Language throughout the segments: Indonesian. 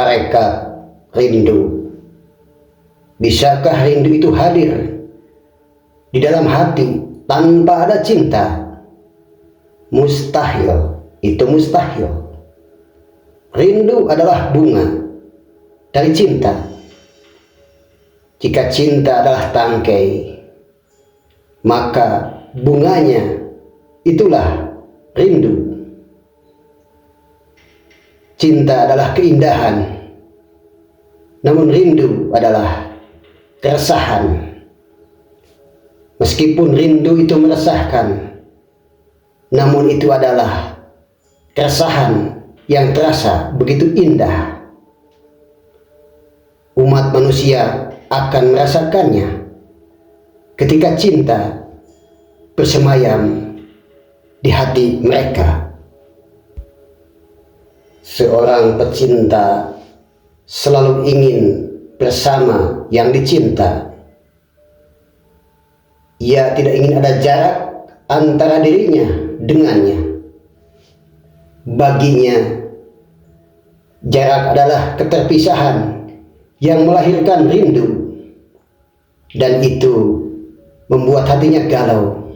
mereka rindu. Bisakah rindu itu hadir di dalam hati tanpa ada cinta? Mustahil, itu mustahil. Rindu adalah bunga dari cinta. Jika cinta adalah tangkai, maka bunganya itulah rindu. Cinta adalah keindahan, namun rindu adalah keresahan. Meskipun rindu itu meresahkan, namun itu adalah keresahan yang terasa begitu indah. Umat manusia akan merasakannya ketika cinta bersemayam di hati mereka. Seorang pecinta selalu ingin bersama yang dicinta. Ia tidak ingin ada jarak antara dirinya dengannya. Baginya, jarak adalah keterpisahan yang melahirkan rindu, dan itu membuat hatinya galau.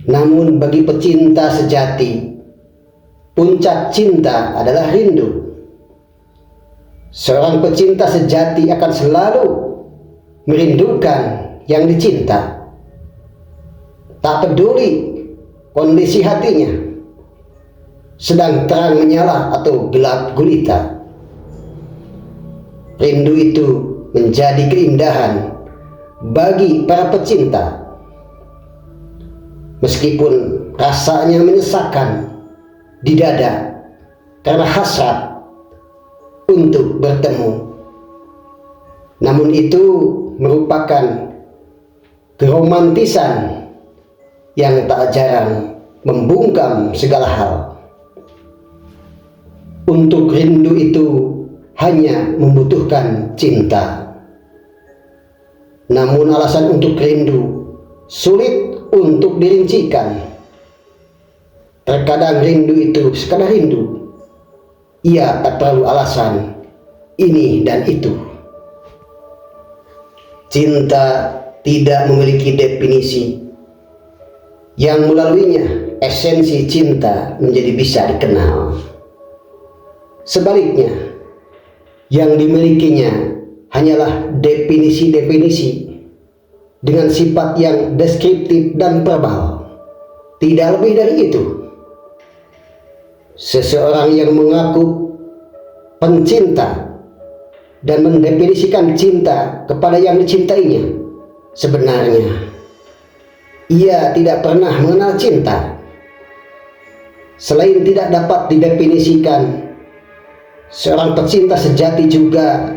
Namun bagi pecinta sejati, puncak cinta adalah rindu. Seorang pecinta sejati akan selalu merindukan yang dicinta, tak peduli kondisi hatinya sedang terang menyala atau gelap gulita. Rindu itu menjadi keindahan bagi para pecinta, meskipun rasanya menyesakkan di dada karena hasrat untuk bertemu. Namun itu merupakan keromantisan yang tak jarang membungkam segala hal. Untuk rindu itu hanya membutuhkan cinta. Namun alasan untuk rindu sulit untuk dirincikan. Terkadang rindu itu sekadar rindu. Ia tak perlu alasan ini dan itu. Cinta tidak memiliki definisi yang melaluinya esensi cinta menjadi bisa dikenal. Sebaliknya, yang dimilikinya hanyalah definisi-definisi dengan sifat yang deskriptif dan verbal. Tidak lebih dari itu. Seseorang yang mengaku pencinta dan mendefinisikan cinta kepada yang dicintainya, sebenarnya ia tidak pernah mengenal cinta. Selain tidak dapat didefinisikan, seorang pecinta sejati juga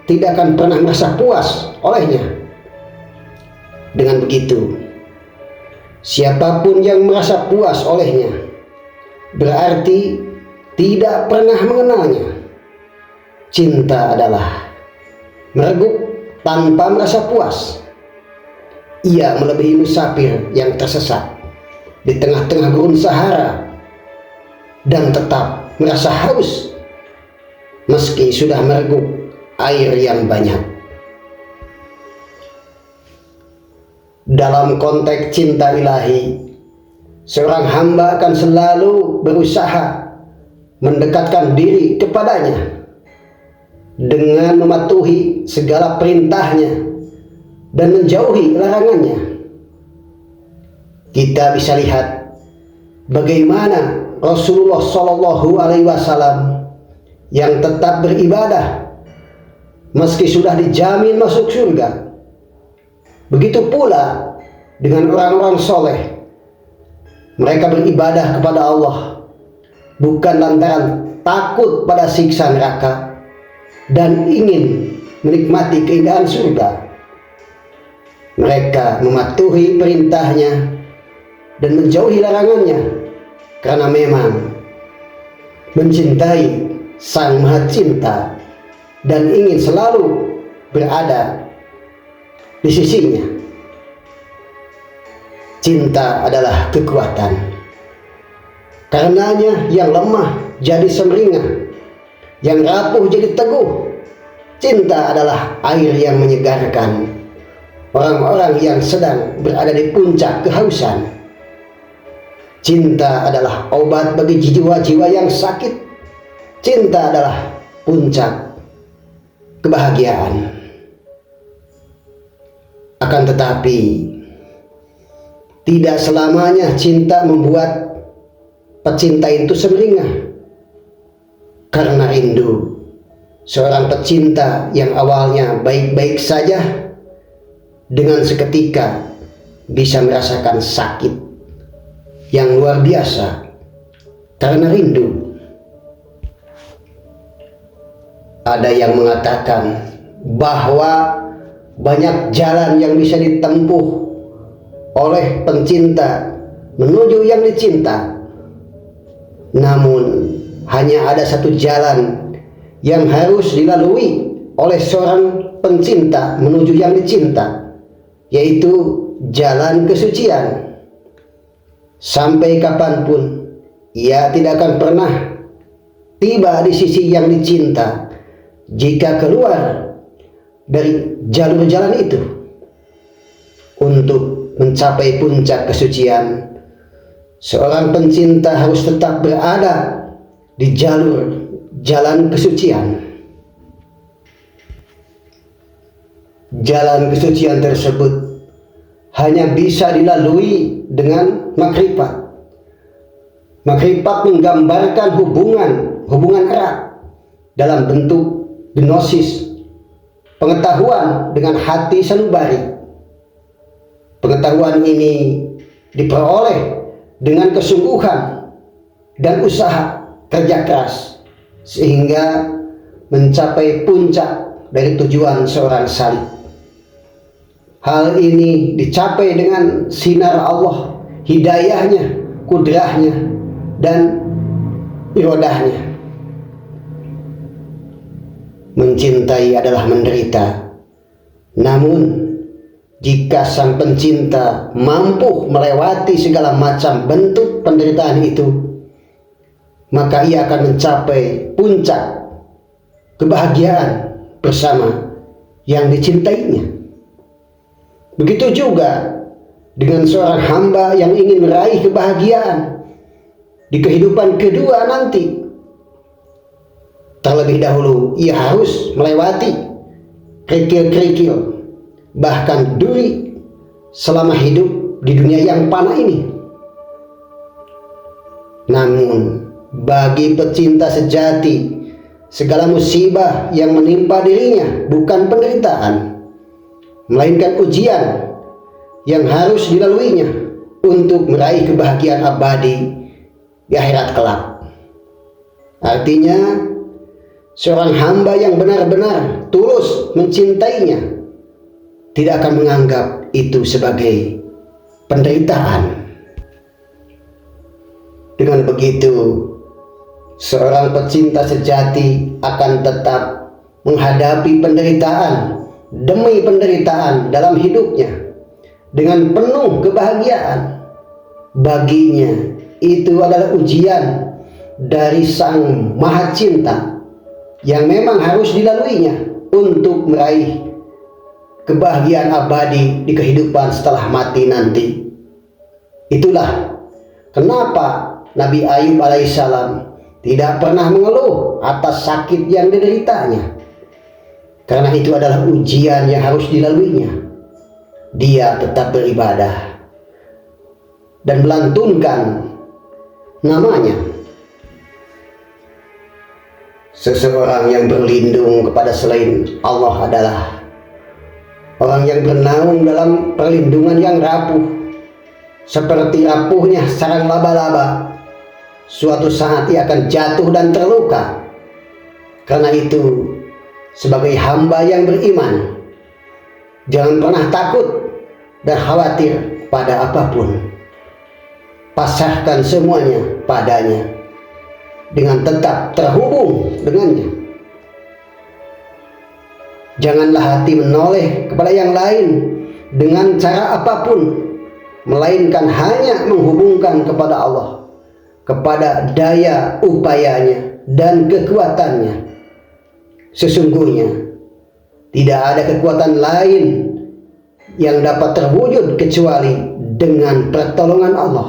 tidak akan pernah merasa puas olehnya. Dengan begitu, siapapun yang merasa puas olehnya berarti tidak pernah mengenalnya. Cinta adalah meregup tanpa merasa puas. Ia melebihi musafir yang tersesat di tengah-tengah gurun Sahara dan tetap merasa haus meski sudah meregup air yang banyak. Dalam konteks cinta ilahi, seorang hamba akan selalu berusaha mendekatkan diri kepadanya dengan mematuhi segala perintahnya dan menjauhi larangannya. Kita bisa lihat bagaimana Rasulullah Shallallahu Alaihi Wasallam yang tetap beribadah meski sudah dijamin masuk surga. Begitu pula dengan orang-orang soleh. Mereka beribadah kepada Allah bukan lantaran takut pada siksa neraka dan ingin menikmati keindahan surga. Mereka mematuhi perintahnya dan menjauhi larangannya karena memang mencintai Sang Maha Cinta dan ingin selalu berada di sisinya. Cinta adalah kekuatan. Karenanya yang lemah jadi semeringah, yang rapuh jadi teguh. Cinta adalah air yang menyegarkan orang-orang yang sedang berada di puncak kehausan. Cinta adalah obat bagi jiwa-jiwa yang sakit. Cinta adalah puncak kebahagiaan. Akan tetapi, tidak selamanya cinta membuat pecinta itu semeringah. Karena rindu, seorang pecinta yang awalnya baik-baik saja, dengan seketika bisa merasakan sakit yang luar biasa karena rindu. Ada yang mengatakan bahwa banyak jalan yang bisa ditempuh oleh pencinta menuju yang dicinta. Namun hanya ada satu jalan yang harus dilalui oleh seorang pencinta menuju yang dicinta, yaitu jalan kesucian. Sampai kapanpun ia tidak akan pernah tiba di sisi yang dicinta jika keluar dari jalur jalan itu. Untuk mencapai puncak kesucian, seorang pencinta harus tetap berada di jalur jalan kesucian. Jalan kesucian tersebut hanya bisa dilalui dengan makrifat. Makrifat menggambarkan hubungan erat dalam bentuk gnosis, pengetahuan dengan hati sanubari. Pengetahuan ini diperoleh dengan kesungguhan dan usaha kerja keras, sehingga mencapai puncak dari tujuan seorang salik. Hal ini dicapai dengan sinar Allah, hidayahnya, kudrahnya, dan irodahnya. Mencintai adalah menderita. Namun jika sang pencinta mampu melewati segala macam bentuk penderitaan itu, maka ia akan mencapai puncak kebahagiaan bersama yang dicintainya. Begitu juga dengan seorang hamba yang ingin meraih kebahagiaan di kehidupan kedua nanti. Terlebih dahulu ia harus melewati kerikil-kerikil, bahkan duri selama hidup di dunia yang fana ini. Namun bagi pecinta sejati, segala musibah yang menimpa dirinya bukan penderitaan, melainkan ujian yang harus dilaluinya untuk meraih kebahagiaan abadi di akhirat kelak. Artinya, seorang hamba yang benar-benar tulus mencintainya tidak akan menganggap itu sebagai penderitaan. Dengan begitu, seorang pecinta sejati akan tetap menghadapi penderitaan demi penderitaan dalam hidupnya dengan penuh kebahagiaan. Baginya itu adalah ujian dari Sang Maha Cinta yang memang harus dilaluinya untuk meraih kebahagiaan abadi di kehidupan setelah mati nanti. Itulah kenapa Nabi Ayub alaihissalam tidak pernah mengeluh atas sakit yang dideritanya, karena itu adalah ujian yang harus dilaluinya. Dia tetap beribadah dan melantunkan namanya. Seseorang yang berlindung kepada selain Allah adalah orang yang bernaung dalam perlindungan yang rapuh, seperti rapuhnya sarang laba-laba. Suatu saat ia akan jatuh dan terluka. Karena itu, sebagai hamba yang beriman, jangan pernah takut dan khawatir pada apapun. Pasrahkan semuanya padanya dengan tetap terhubung dengannya. Janganlah hati menoleh kepada yang lain dengan cara apapun, melainkan hanya menghubungkan kepada Allah, kepada daya upayanya dan kekuatannya. Sesungguhnya tidak ada kekuatan lain yang dapat terwujud kecuali dengan pertolongan Allah.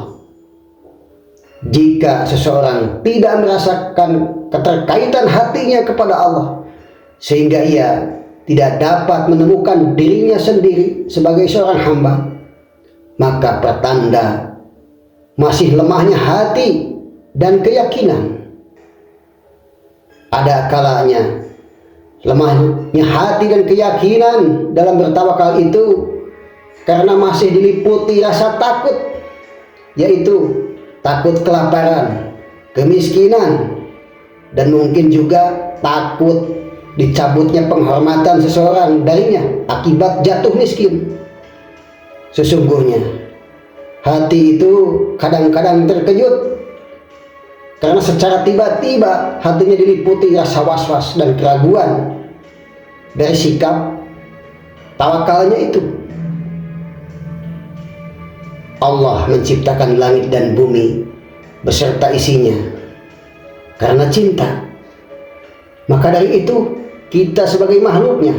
Jika seseorang tidak merasakan keterkaitan hatinya kepada Allah, sehingga ia tidak dapat menemukan dirinya sendiri sebagai seorang hamba, maka pertanda masih lemahnya hati dan keyakinan. Ada kalanya lemahnya hati dan keyakinan dalam bertawakal itu karena masih diliputi rasa takut, yaitu takut kelaparan, kemiskinan, dan mungkin juga takut dicabutnya penghormatan seseorang darinya akibat jatuh miskin. Sesungguhnya hati itu kadang-kadang terkejut karena secara tiba-tiba hatinya diliputi rasa was-was dan keraguan dari sikap tawakalnya itu. Allah menciptakan langit dan bumi beserta isinya karena cinta. Maka dari itu kita sebagai makhluknya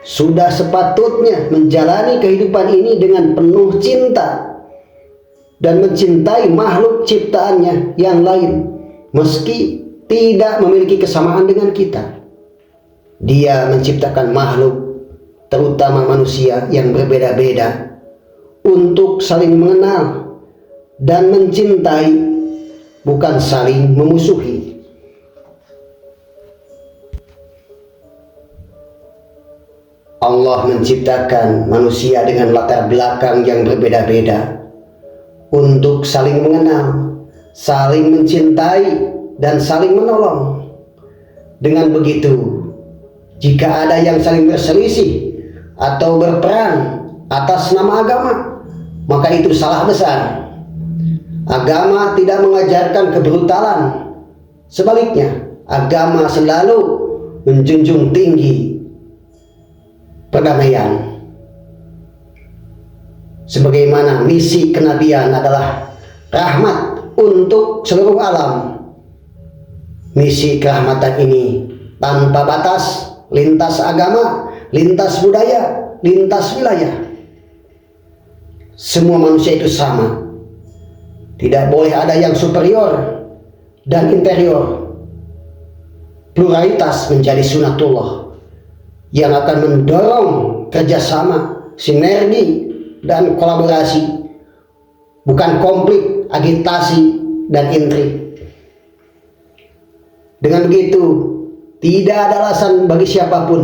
sudah sepatutnya menjalani kehidupan ini dengan penuh cinta dan mencintai makhluk ciptaannya yang lain meski tidak memiliki kesamaan dengan kita. Dia menciptakan makhluk, terutama manusia, yang berbeda-beda untuk saling mengenal dan mencintai, bukan saling memusuhi. Allah menciptakan manusia dengan latar belakang yang berbeda-beda untuk saling mengenal, saling mencintai, dan saling menolong. Dengan begitu, jika ada yang saling berselisih atau berperang atas nama agama, maka itu salah besar. Agama tidak mengajarkan kebrutalan. Sebaliknya, agama selalu menjunjung tinggi perdamaian. Sebagaimana misi kenabian adalah rahmat untuk seluruh alam, misi kerahmatan ini tanpa batas, lintas agama, lintas budaya, lintas wilayah. Semua manusia itu sama. Tidak boleh ada yang superior dan interior. Pluralitas menjadi sunatullah yang akan mendorong kerjasama, sinergi, dan kolaborasi, bukan konflik, agitasi, dan intrik. Dengan begitu, tidak ada alasan bagi siapapun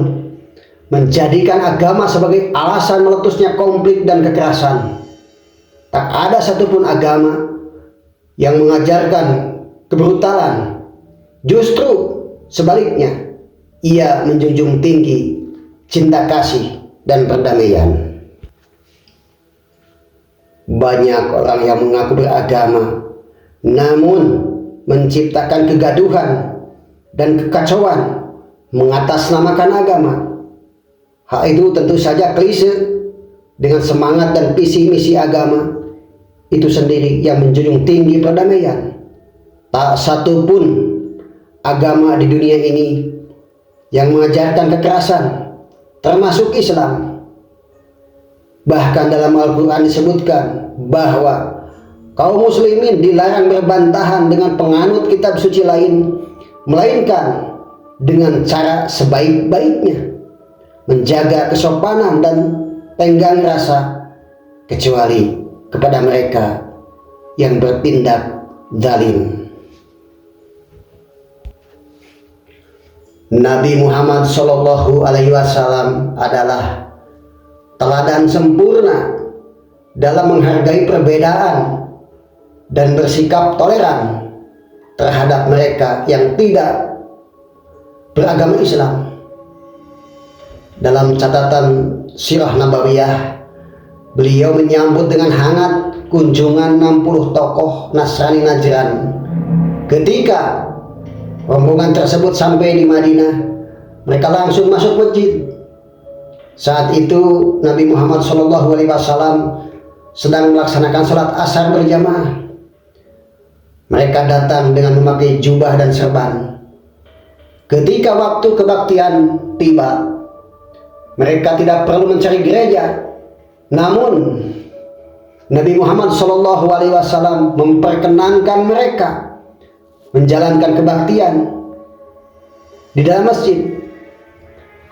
menjadikan agama sebagai alasan meletusnya konflik dan kekerasan. Tak ada satupun agama yang mengajarkan kebrutalan. Justru sebaliknya, ia menjunjung tinggi cinta kasih dan perdamaian. Banyak orang yang mengaku beragama namun menciptakan kegaduhan dan kekacauan mengatasnamakan agama. Hal itu tentu saja klise dengan semangat dan visi misi agama itu sendiri yang menjunjung tinggi perdamaian. Tak satu pun agama di dunia ini yang mengajarkan kekerasan, termasuk Islam. Bahkan dalam Al-Quran disebutkan bahwa kaum muslimin dilarang berbantahan dengan penganut kitab suci lain, melainkan dengan cara sebaik-baiknya, menjaga kesopanan dan tenggang rasa, kecuali kepada mereka yang bertindak zalim. Nabi Muhammad SAW adalah teladan sempurna dalam menghargai perbedaan dan bersikap toleran terhadap mereka yang tidak beragama Islam. Dalam catatan Sirah Nabawiyah, beliau menyambut dengan hangat kunjungan 60 tokoh Nasrani Najran. Ketika rombongan tersebut sampai di Madinah, mereka langsung masuk masjid. Saat itu Nabi Muhammad SAW sedang melaksanakan sholat asar berjamaah. Mereka datang dengan memakai jubah dan serban. ketika waktu kebaktian tiba, mereka tidak perlu mencari gereja, namun Nabi Muhammad SAW memperkenankan mereka menjalankan kebaktian di dalam masjid.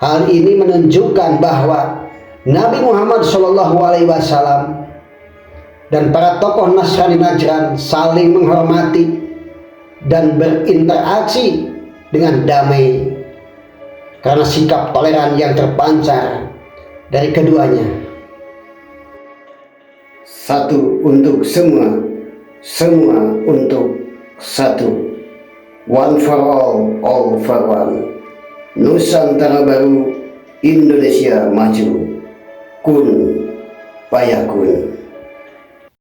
Hal ini menunjukkan bahwa Nabi Muhammad SAW dan para tokoh Nasrani Najran saling menghormati dan berinteraksi dengan damai karena sikap toleran yang terpancar dari keduanya. Satu untuk semua, semua untuk satu. One for all for one. Nusantara baru, Indonesia maju. Kun Fayakun.